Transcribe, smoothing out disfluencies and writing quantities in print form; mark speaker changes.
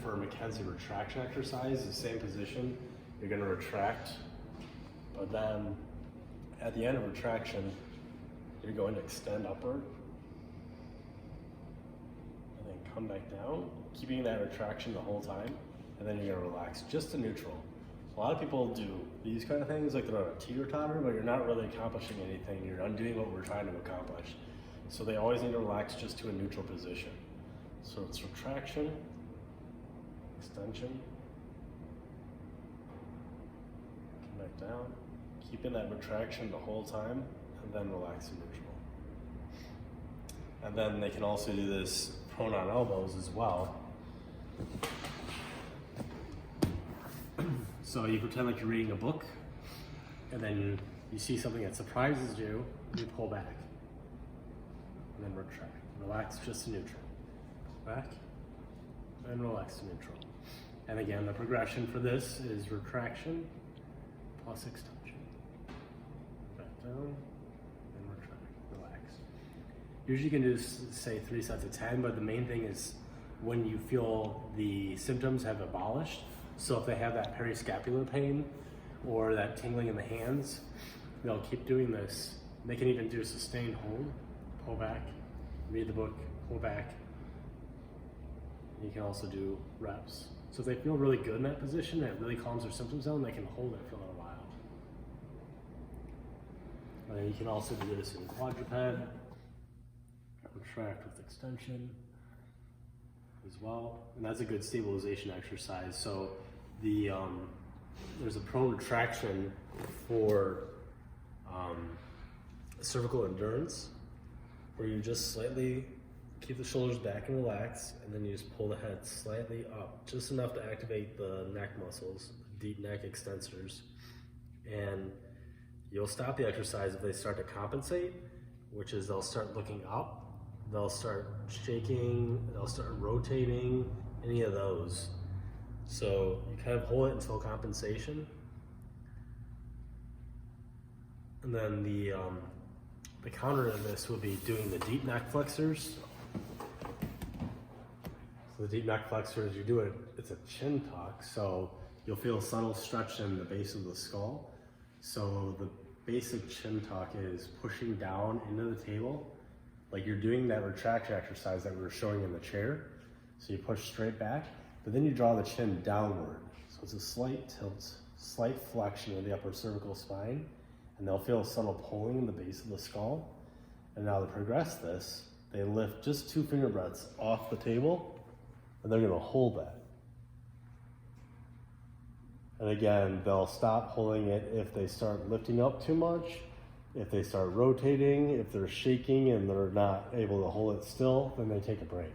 Speaker 1: for a McKenzie retraction exercise, the same position. You're going to retract, but then at the end of retraction, you're going to extend upward and then come back down, keeping that retraction the whole time, and then you're going to relax just to neutral. A lot of people do these kind of things like they're on a teeter-totter, but you're not really accomplishing anything. You're undoing what we're trying to accomplish. So they always need to relax just to a neutral position. So it's retraction, extension, come back down, keeping that retraction the whole time, and then relax to neutral. And then they can also do this prone on elbows as well. So you pretend like you're reading a book, and then you see something that surprises you, you pull back, and then retract. Relax just to neutral. Back, and relax to neutral. And again, the progression for this is retraction plus extension. Back down, and retract, relax. Usually you can do, say, 3 sets of 10, but the main thing is when you feel the symptoms have abolished. So if they have that periscapular pain or that tingling in the hands, they'll keep doing this. They can even do a sustained hold, pull back, read the book, pull back. You can also do reps. So if they feel really good in that position, it really calms their symptoms down, they can hold it for a little while. And then you can also do this in quadruped, retract with extension as well. And that's a good stabilization exercise. So there's a prone retraction for cervical endurance, where you just slightly keep the shoulders back and relax, and then you just pull the head slightly up, just enough to activate the neck muscles, deep neck extensors. And you'll stop the exercise if they start to compensate, which is they'll start looking up, they'll start shaking, they'll start rotating, any of those. So you kind of hold it until compensation. And then the counter to this would be doing the deep neck flexors. So the deep neck flexors, you do it, it's a chin tuck, so you'll feel a subtle stretch in the base of the skull. So the basic chin tuck is pushing down into the table, like you're doing that retraction exercise that we were showing in the chair. So you push straight back, but then you draw the chin downward. So it's a slight tilt, slight flexion of the upper cervical spine, and they'll feel a subtle pulling in the base of the skull. And now to progress this, they lift just 2 finger breadths off the table, and they're gonna hold that. And again, they'll stop holding it if they start lifting up too much, if they start rotating, if they're shaking and they're not able to hold it still, then they take a break.